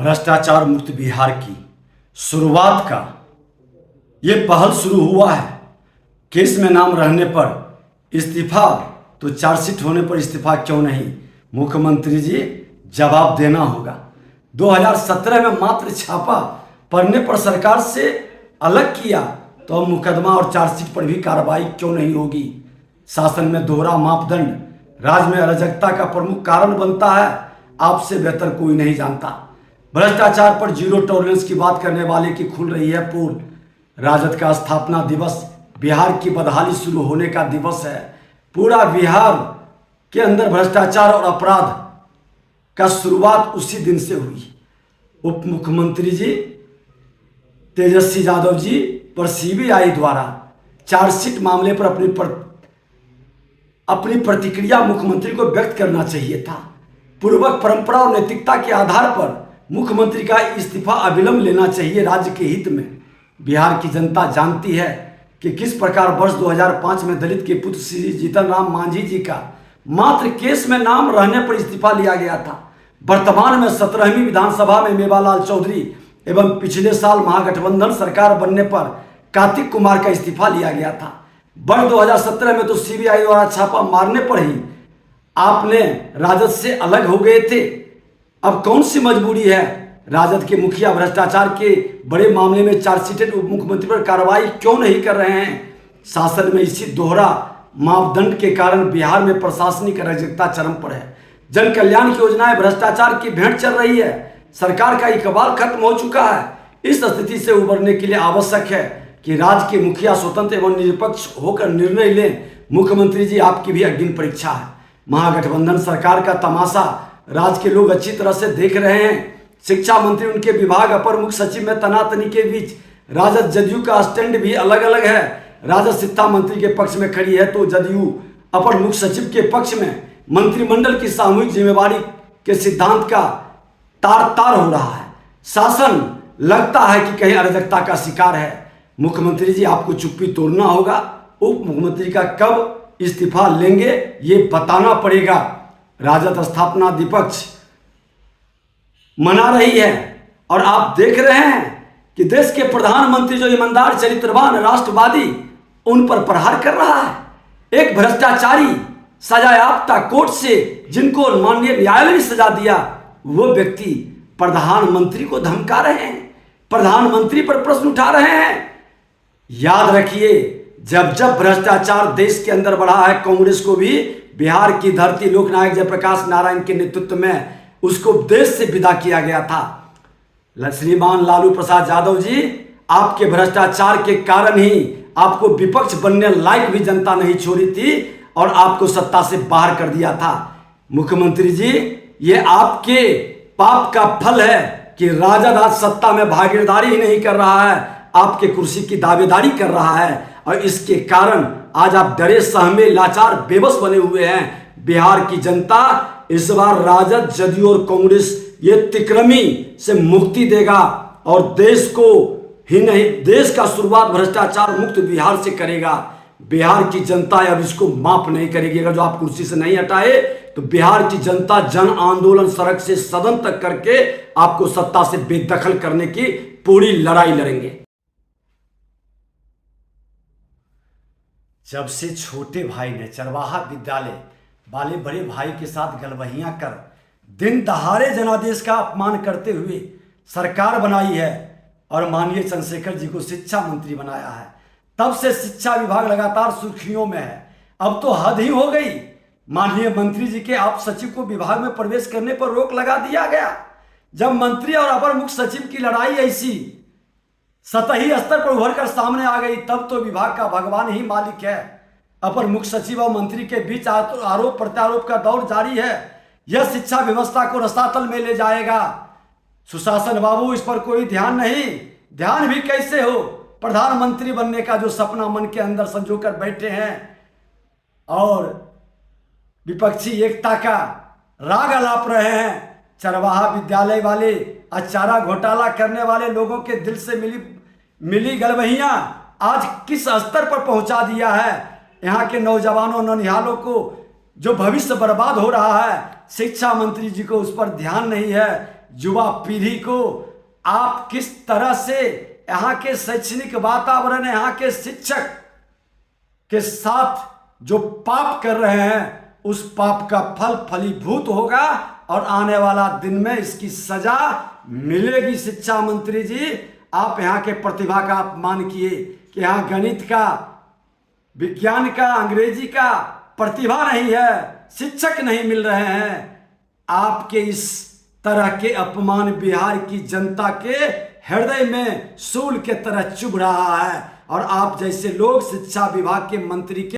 भ्रष्टाचार मुक्त बिहार की शुरुआत का ये पहल शुरू हुआ है। केस में नाम रहने पर इस्तीफा तो चार्जशीट होने पर इस्तीफा क्यों नहीं, मुख्यमंत्री जी जवाब देना होगा। 2017 में मात्र छापा पड़ने पर सरकार से अलग किया तो अब मुकदमा और चार्जशीट पर भी कार्रवाई क्यों नहीं होगी। शासन में दोहरा मापदंड राज्य में अराजकता का प्रमुख कारण बनता है, आपसे बेहतर कोई नहीं जानता। भ्रष्टाचार पर जीरो टॉलरेंस की बात करने वाले की खुल रही है पोल। राजद का स्थापना दिवस बिहार की बदहाली शुरू होने का दिवस है। पूरा बिहार के अंदर भ्रष्टाचार और अपराध का शुरुआत उसी दिन से हुई। उप मुख्यमंत्री जी तेजस्वी यादव जी पर सीबीआई द्वारा चार्जशीट मामले पर अपनी प्रतिक्रिया मुख्यमंत्री को व्यक्त करना चाहिए था। पूर्वक परंपरा और नैतिकता के आधार पर मुख्यमंत्री का इस्तीफा अविलंब लेना चाहिए। राज्य के हित में बिहार की जनता जानती है कि किस प्रकार वर्ष 2005 में दलित के पुत्र श्री जीतन राम मांझी जी का मात्र केस में नाम रहने पर इस्तीफा लिया गया था। वर्तमान में 17वीं विधानसभा में मेवालाल चौधरी एवं पिछले साल महागठबंधन सरकार बनने पर कार्तिक कुमार का इस्तीफा लिया गया था। वर्ष 2017 में तो सीबीआई द्वारा छापा मारने पर ही आपने राजद से अलग हो गए थे। अब कौन सी मजबूरी है, राजद के मुखिया भ्रष्टाचार के बड़े मामले में चार्जशीटेड उप मुख्यमंत्री पर कार्रवाई क्यों नहीं कर रहे हैं। शासन में इसी दोहरा मापदंड के कारण बिहार में प्रशासनिक अराजकता चरम पर है। जन कल्याण की योजनाएं भ्रष्टाचार की भेंट चल रही है। सरकार का इकबाल खत्म हो चुका है। इस स्थिति से उबरने के लिए आवश्यक है कि राज्य के मुखिया स्वतंत्र एवं निष्पक्ष होकर निर्णय लें। मुख्यमंत्री जी आपकी भी अग्नि परीक्षा है। महागठबंधन सरकार का तमाशा राज्य के लोग अच्छी तरह से देख रहे हैं। शिक्षा मंत्री उनके विभाग अपर मुख्य सचिव में तनातनी के बीच राजद जदयू का स्टैंड भी अलग अलग है। राजद शिक्षा मंत्री के पक्ष में खड़ी है तो जदयू अपर मुख्य सचिव के पक्ष में। मंत्रिमंडल की सामूहिक जिम्मेवारी के सिद्धांत का तार तार हो रहा है। शासन लगता है कि कहीं अराजकता का शिकार है। मुख्यमंत्री जी आपको चुप्पी तोड़ना होगा। उप मुख्यमंत्री का कब इस्तीफा लेंगे ये बताना पड़ेगा। राजद स्थापना दिवस मना रही है और आप देख रहे हैं कि देश के प्रधानमंत्री जो ईमानदार चरित्रवान राष्ट्रवादी उन पर प्रहार कर रहा है। एक भ्रष्टाचारी सजायाफ्ता कोर्ट से जिनको माननीय न्यायालय ने सजा दिया वो व्यक्ति प्रधानमंत्री को धमका रहे हैं, प्रधानमंत्री पर प्रश्न उठा रहे हैं। याद रखिए जब जब भ्रष्टाचार देश के अंदर बढ़ा है, कांग्रेस को भी बिहार की धरती लोकनायक जयप्रकाश नारायण के नेतृत्व में उसको देश से विदा किया गया था। श्रीमान लालू प्रसाद यादव जी आपके भ्रष्टाचार के कारण ही आपको विपक्ष बनने लायक भी जनता नहीं छोड़ी थी और आपको सत्ता से बाहर कर दिया था। मुख्यमंत्री जी ये आपके पाप का फल है कि राजद आज सत्ता में भागीदारी ही नहीं कर रहा है, आपके कुर्सी की दावेदारी कर रहा है और इसके कारण आज आप डरे सहमे लाचार बेबस बने हुए हैं। बिहार की जनता इस बार राजद जदयू और कांग्रेस ये तिक्रमी से मुक्ति देगा और देश को ही नहीं देश का शुरुआत भ्रष्टाचार मुक्त बिहार से करेगा। बिहार की जनता अब इसको माफ नहीं करेगी। अगर जो आप कुर्सी से नहीं हटाए तो बिहार की जनता जन आंदोलन सड़क से सदन तक करके आपको सत्ता से बेदखल करने की पूरी लड़ाई लड़ेंगे। जब से छोटे भाई ने चरवाहा विद्यालय वाले बड़े भाई के साथ गलबहियां कर दिन दहाड़े जनादेश का अपमान करते हुए सरकार बनाई है और माननीय चंद्रशेखर जी को शिक्षा मंत्री बनाया है, तब से शिक्षा विभाग लगातार सुर्खियों में है। अब तो हद ही हो गई। माननीय मंत्री जी के आप सचिव को विभाग में प्रवेश करने पर रोक लगा दिया गया। जब मंत्री और अपर मुख्य सचिव की लड़ाई ऐसी सतही स्तर पर उभर कर सामने आ गई तब तो विभाग का भगवान ही मालिक है। अपर मुख्य सचिव और मंत्री के बीच आरोप प्रत्यारोप का दौर जारी है। यह शिक्षा व्यवस्था को रसातल में ले जाएगा। सुशासन बाबू इस पर कोई ध्यान नहीं। ध्यान भी कैसे हो, प्रधानमंत्री बनने का जो सपना मन के अंदर संजोकर बैठे हैं और विपक्षी एकता का राग अलाप रहे हैं। चरवाहा विद्यालय वाले चारा घोटाला करने वाले लोगों के दिल से मिली गलबहियां आज किस स्तर पर पहुंचा दिया है। यहाँ के नौजवानों नौनिहालों को जो भविष्य बर्बाद हो रहा है, शिक्षा मंत्री जी को उस पर ध्यान नहीं है। युवा पीढ़ी को आप किस तरह से यहाँ के शैक्षणिक वातावरण, यहाँ के शिक्षक के साथ जो पाप कर रहे हैं उस पाप का फल फलीभूत होगा और आने वाला दिन में इसकी सजा मिलेगी। शिक्षा मंत्री जी, आप यहाँ के प्रतिभा का अपमान किए कि यहाँ गणित का, विज्ञान का, अंग्रेजी का प्रतिभा नहीं है, शिक्षक नहीं मिल रहे हैं। आपके इस तरह के अपमान बिहार की जनता के हृदय में सूल के तरह चुभ रहा है और आप जैसे लोग शिक्षा विभाग के मंत्री के